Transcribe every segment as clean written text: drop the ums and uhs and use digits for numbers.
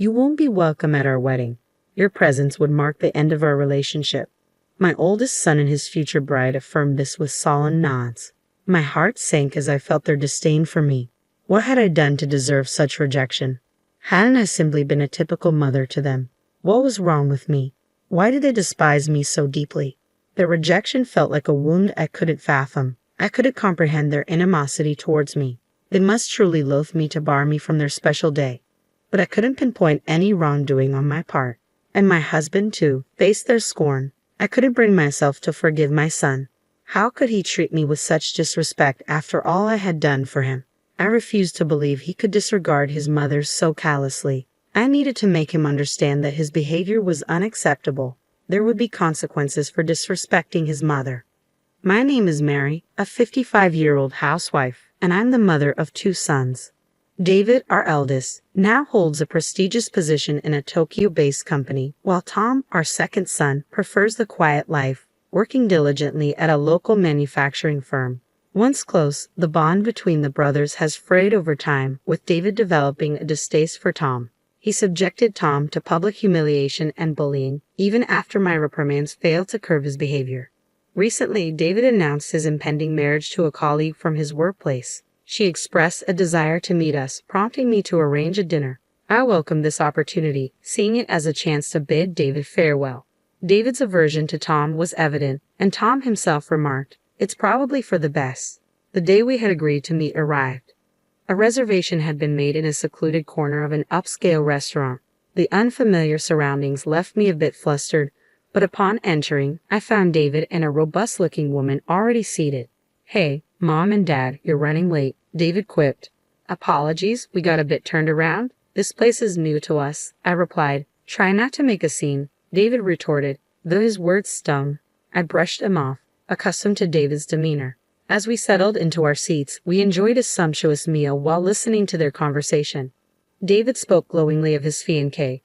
You won't be welcome at our wedding. Your presence would mark the end of our relationship." My oldest son and his future bride affirmed this with solemn nods. My heart sank as I felt their disdain for me. What had I done to deserve such rejection? Hadn't I simply been a typical mother to them? What was wrong with me? Why did they despise me so deeply? Their rejection felt like a wound I couldn't fathom. I couldn't comprehend their animosity towards me. They must truly loathe me to bar me from their special day. But I couldn't pinpoint any wrongdoing on my part. And my husband, too, faced their scorn. I couldn't bring myself to forgive my son. How could he treat me with such disrespect after all I had done for him? I refused to believe he could disregard his mother so callously. I needed to make him understand that his behavior was unacceptable. There would be consequences for disrespecting his mother. My name is Mary, a 55-year-old housewife, and I'm the mother of 2 sons. David, our eldest, now holds a prestigious position in a Tokyo-based company, while Tom, our second son, prefers the quiet life, working diligently at a local manufacturing firm. Once close, the bond between the brothers has frayed over time, with David developing a distaste for Tom. He subjected Tom to public humiliation and bullying, even after my reprimands failed to curb his behavior. Recently, David announced his impending marriage to a colleague from his workplace. She expressed a desire to meet us, prompting me to arrange a dinner. I welcomed this opportunity, seeing it as a chance to bid David farewell. David's aversion to Tom was evident, and Tom himself remarked, "It's probably for the best." The day we had agreed to meet arrived. A reservation had been made in a secluded corner of an upscale restaurant. The unfamiliar surroundings left me a bit flustered, but upon entering, I found David and a robust-looking woman already seated. "Hey, Mom and Dad, you're running late," David quipped. "Apologies, we got a bit turned around. This place is new to us," I replied. "Try not to make a scene," David retorted, though his words stung. I brushed them off, accustomed to David's demeanor. As we settled into our seats, we enjoyed a sumptuous meal while listening to their conversation. David spoke glowingly of his fiancée,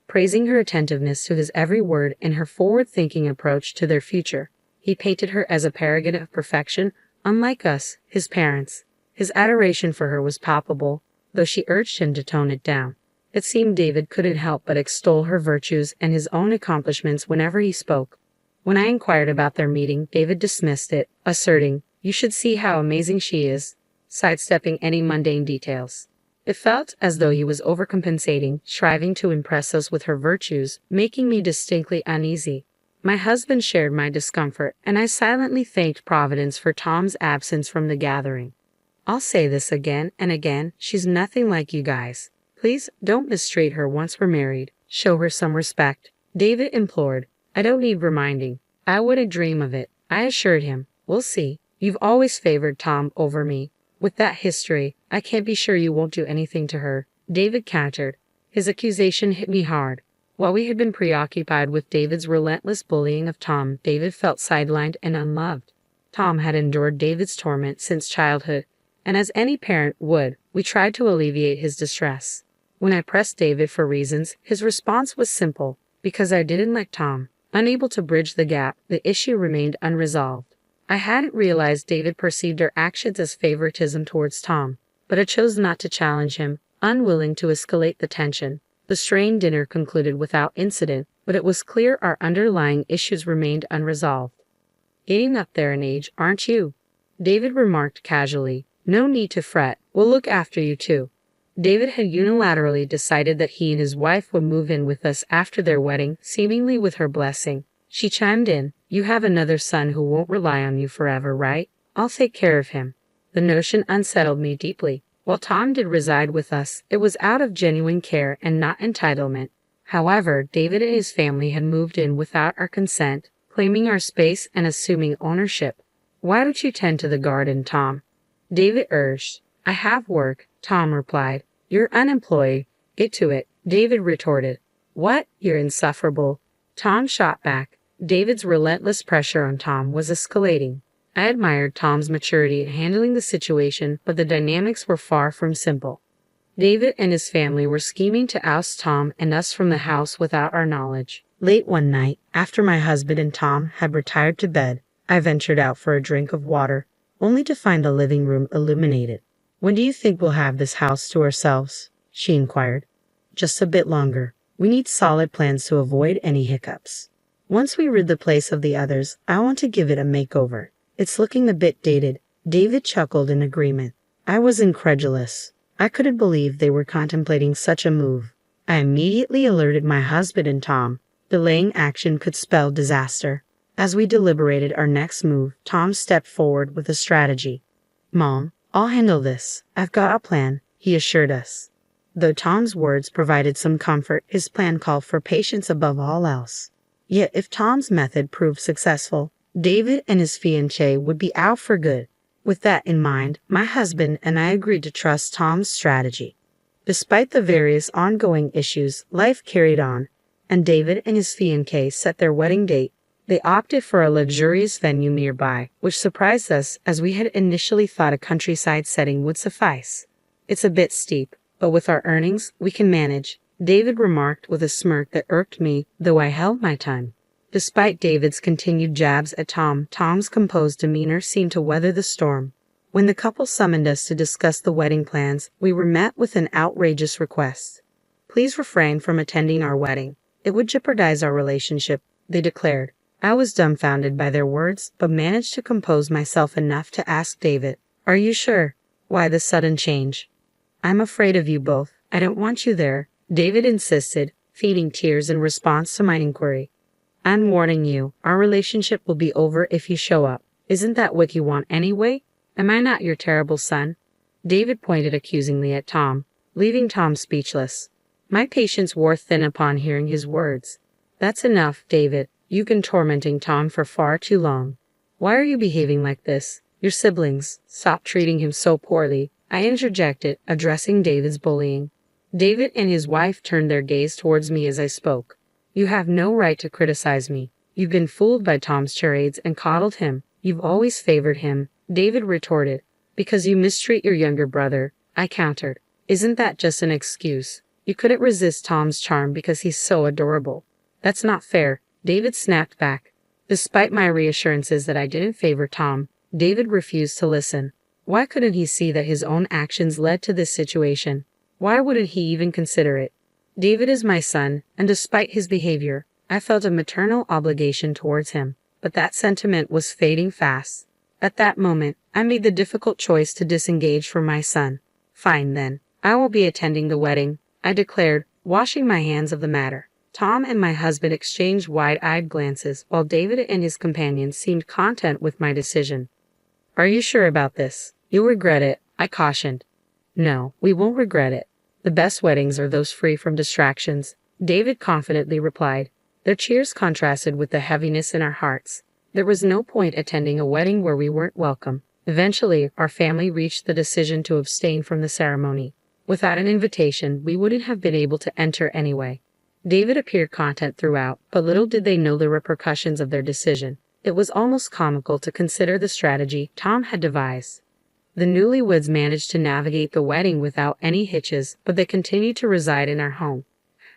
praising her attentiveness to his every word and her forward-thinking approach to their future. He painted her as a paragon of perfection, unlike us, his parents. His adoration for her was palpable, though she urged him to tone it down. It seemed David couldn't help but extol her virtues and his own accomplishments whenever he spoke. When I inquired about their meeting, David dismissed it, asserting, "You should see how amazing she is," sidestepping any mundane details. It felt as though he was overcompensating, striving to impress us with her virtues, making me distinctly uneasy. My husband shared my discomfort, and I silently thanked Providence for Tom's absence from the gathering. "I'll say this again and again, she's nothing like you guys. Please don't mistreat her once we're married. Show her some respect," David implored. "I don't need reminding. I wouldn't dream of it," I assured him. "We'll see. You've always favored Tom over me. With that history, I can't be sure you won't do anything to her," David countered. His accusation hit me hard. While we had been preoccupied with David's relentless bullying of Tom, David felt sidelined and unloved. Tom had endured David's torment since childhood, and as any parent would, we tried to alleviate his distress. When I pressed David for reasons, his response was simple: "Because I didn't like Tom." Unable to bridge the gap, the issue remained unresolved. I hadn't realized David perceived our actions as favoritism towards Tom, but I chose not to challenge him, unwilling to escalate the tension. The strained dinner concluded without incident, but it was clear our underlying issues remained unresolved. "Getting up there in age, aren't you?" David remarked casually. "No need to fret. We'll look after you too." David had unilaterally decided that he and his wife would move in with us after their wedding, seemingly with her blessing. She chimed in, "You have another son who won't rely on you forever, right? I'll take care of him." The notion unsettled me deeply. While Tom did reside with us, it was out of genuine care and not entitlement. However, David and his family had moved in without our consent, claiming our space and assuming ownership. "Why don't you tend to the garden, Tom?" David urged. "I have work," Tom replied. "You're unemployed. Get to it," David retorted. "What? You're insufferable," Tom shot back. David's relentless pressure on Tom was escalating. I admired Tom's maturity in handling the situation, but the dynamics were far from simple. David and his family were scheming to oust Tom and us from the house without our knowledge. Late one night, after my husband and Tom had retired to bed, I ventured out for a drink of water, only to find the living room illuminated. "When do you think we'll have this house to ourselves?" she inquired. just a bit longer. We need solid plans to avoid any hiccups. Once we rid the place of the others, I want to give it a makeover. It's looking a bit dated. David chuckled in agreement. I was incredulous. I couldn't believe they were contemplating such a move. I immediately alerted my husband and Tom. Delaying action could spell disaster. As we deliberated our next move, Tom stepped forward with a strategy. Mom, I'll handle this. I've got a plan, he assured us. Though Tom's words provided some comfort, his plan called for patience above all else. Yet if Tom's method proved successful, David and his fiancée would be out for good. With that in mind, my husband and I agreed to trust Tom's strategy. Despite the various ongoing issues, life carried on, and David and his fiancée set their wedding date. They opted for a luxurious venue nearby, which surprised us as we had initially thought a countryside setting would suffice. It's a bit steep, but with our earnings, we can manage, David remarked with a smirk that irked me, though I held my tongue. Despite David's continued jabs at Tom, Tom's composed demeanor seemed to weather the storm. When the couple summoned us to discuss the wedding plans, we were met with an outrageous request. Please refrain from attending our wedding. It would jeopardize our relationship, they declared. I was dumbfounded by their words, but managed to compose myself enough to ask David, "Are you sure? Why the sudden change?" "I'm afraid of you both. I don't want you there," David insisted, feeding tears in response to my inquiry. "I'm warning you, our relationship will be over if you show up. Isn't that what you want anyway? Am I not your terrible son?" David pointed accusingly at Tom, leaving Tom speechless. My patience wore thin upon hearing his words. "That's enough, David. You've been tormenting Tom for far too long. Why are you behaving like this? Your siblings stopped treating him so poorly," I interjected, addressing David's bullying. David and his wife turned their gaze towards me as I spoke. "You have no right to criticize me. You've been fooled by Tom's charades and coddled him. You've always favored him," David retorted. "Because you mistreat your younger brother," I countered. "Isn't that just an excuse? You couldn't resist Tom's charm because he's so adorable." "That's not fair," David snapped back. Despite my reassurances that I didn't favor Tom, David refused to listen. Why couldn't he see that his own actions led to this situation? Why wouldn't he even consider it? David is my son, and despite his behavior, I felt a maternal obligation towards him, but that sentiment was fading fast. At that moment, I made the difficult choice to disengage from my son. "Fine then, I will be attending the wedding," I declared, washing my hands of the matter. Tom and my husband exchanged wide-eyed glances, while David and his companion seemed content with my decision. "Are you sure about this? You'll regret it," I cautioned. "No, we won't regret it. The best weddings are those free from distractions," David confidently replied. Their cheers contrasted with the heaviness in our hearts. There was no point attending a wedding where we weren't welcome. Eventually, our family reached the decision to abstain from the ceremony. Without an invitation, we wouldn't have been able to enter anyway. David appeared content throughout, but little did they know the repercussions of their decision. It was almost comical to consider the strategy Tom had devised. The newlyweds managed to navigate the wedding without any hitches, but they continued to reside in our home.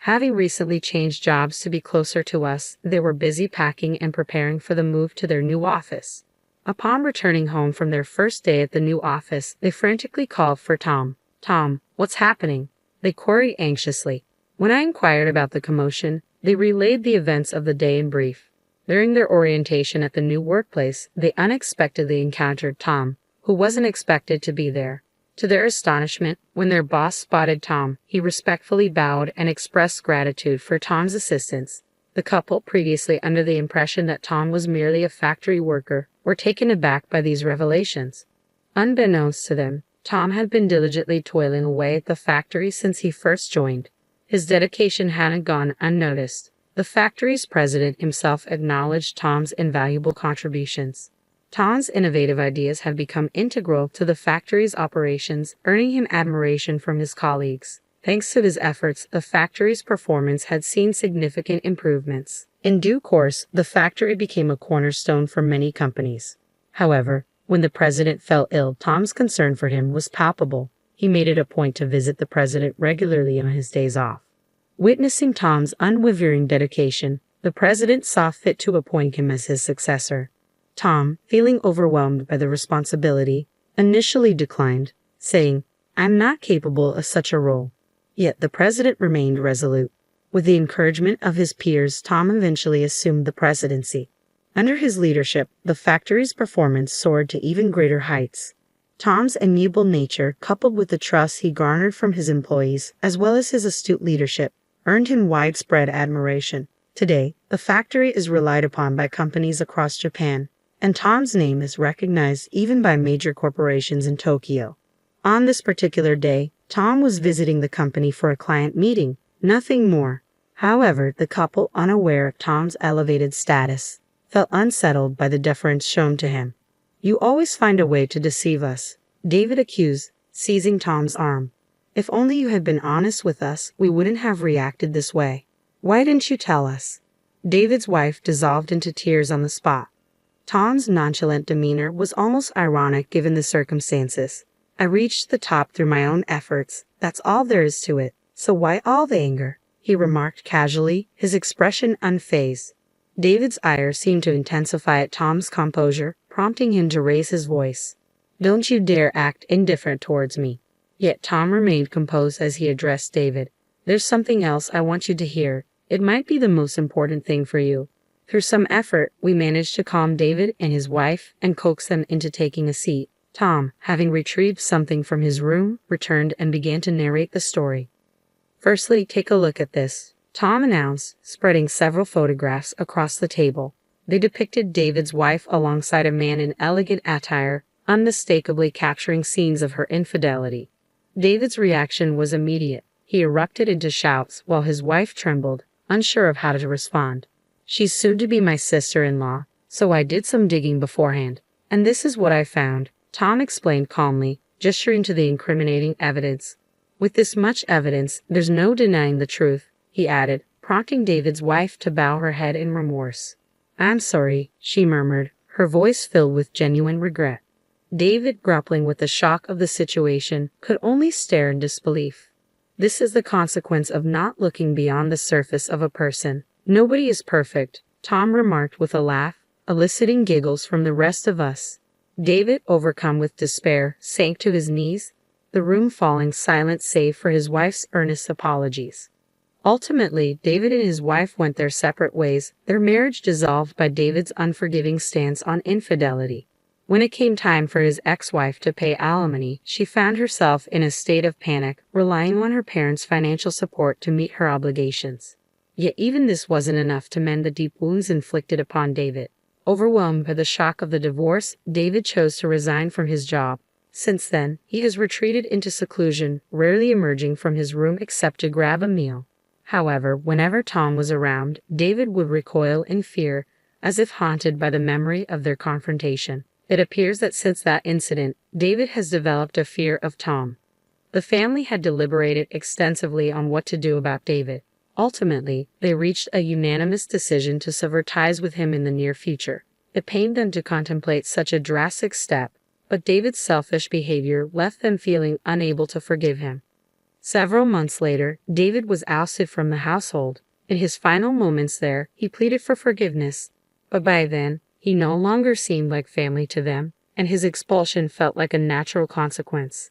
Having recently changed jobs to be closer to us, they were busy packing and preparing for the move to their new office. Upon returning home from their first day at the new office, they frantically called for Tom. "Tom, what's happening?" they queried anxiously. When I inquired about the commotion, they relayed the events of the day in brief. During their orientation at the new workplace, they unexpectedly encountered Tom, who wasn't expected to be there. To their astonishment, when their boss spotted Tom, he respectfully bowed and expressed gratitude for Tom's assistance. The couple, previously under the impression that Tom was merely a factory worker, were taken aback by these revelations. Unbeknownst to them, Tom had been diligently toiling away at the factory since he first joined. His dedication hadn't gone unnoticed. The factory's president himself acknowledged Tom's invaluable contributions. Tom's innovative ideas had become integral to the factory's operations, earning him admiration from his colleagues. Thanks to his efforts, the factory's performance had seen significant improvements. In due course, the factory became a cornerstone for many companies. However, when the president fell ill, Tom's concern for him was palpable. He made it a point to visit the president regularly on his days off. Witnessing Tom's unwavering dedication, the president saw fit to appoint him as his successor. Tom, feeling overwhelmed by the responsibility, initially declined, saying, "I'm not capable of such a role." Yet the president remained resolute. With the encouragement of his peers, Tom eventually assumed the presidency. Under his leadership, the factory's performance soared to even greater heights. Tom's amiable nature, coupled with the trust he garnered from his employees, as well as his astute leadership, earned him widespread admiration. Today, the factory is relied upon by companies across Japan, and Tom's name is recognized even by major corporations in Tokyo. On this particular day, Tom was visiting the company for a client meeting, nothing more. However, the couple, unaware of Tom's elevated status, felt unsettled by the deference shown to him. "You always find a way to deceive us," David accused, seizing Tom's arm. "If only you had been honest with us, we wouldn't have reacted this way. Why didn't you tell us?" David's wife dissolved into tears on the spot. Tom's nonchalant demeanor was almost ironic given the circumstances. "I reached the top through my own efforts, that's all there is to it, so why all the anger?" he remarked casually, his expression unfazed. David's ire seemed to intensify at Tom's composure, prompting him to raise his voice. "Don't you dare act indifferent towards me." Yet Tom remained composed as he addressed David. "There's something else I want you to hear. It might be the most important thing for you." Through some effort, we managed to calm David and his wife and coax them into taking a seat. Tom, having retrieved something from his room, returned and began to narrate the story. "Firstly, take a look at this," Tom announced, spreading several photographs across the table. They depicted David's wife alongside a man in elegant attire, unmistakably capturing scenes of her infidelity. David's reaction was immediate. He erupted into shouts while his wife trembled, unsure of how to respond. "She's soon to be my sister-in-law, so I did some digging beforehand. And this is what I found," Tom explained calmly, gesturing to the incriminating evidence. "With this much evidence, there's no denying the truth," he added, prompting David's wife to bow her head in remorse. "I'm sorry," she murmured, her voice filled with genuine regret. David, grappling with the shock of the situation, could only stare in disbelief. This is the consequence of not looking beyond the surface of a person. "Nobody is perfect," Tom remarked with a laugh, eliciting giggles from the rest of us. David, overcome with despair, sank to his knees, the room falling silent save for his wife's earnest apologies. Ultimately, David and his wife went their separate ways, their marriage dissolved by David's unforgiving stance on infidelity. When it came time for his ex-wife to pay alimony, she found herself in a state of panic, relying on her parents' financial support to meet her obligations. Yet even this wasn't enough to mend the deep wounds inflicted upon David. Overwhelmed by the shock of the divorce, David chose to resign from his job. Since then, he has retreated into seclusion, rarely emerging from his room except to grab a meal. However, whenever Tom was around, David would recoil in fear, as if haunted by the memory of their confrontation. It appears that since that incident, David has developed a fear of Tom. The family had deliberated extensively on what to do about David. Ultimately, they reached a unanimous decision to sever ties with him in the near future. It pained them to contemplate such a drastic step, but David's selfish behavior left them feeling unable to forgive him. Several months later, David was ousted from the household. In his final moments there, he pleaded for forgiveness, but by then, he no longer seemed like family to them, and his expulsion felt like a natural consequence.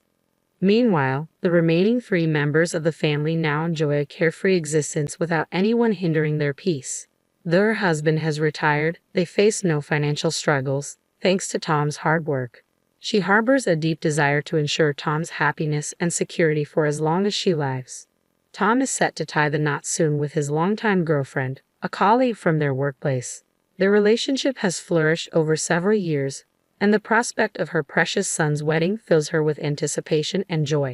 Meanwhile, the remaining 3 members of the family now enjoy a carefree existence without anyone hindering their peace. Though her husband has retired, they face no financial struggles, thanks to Tom's hard work. She harbors a deep desire to ensure Tom's happiness and security for as long as she lives. Tom is set to tie the knot soon with his longtime girlfriend, a colleague from their workplace. Their relationship has flourished over several years, and the prospect of her precious son's wedding fills her with anticipation and joy.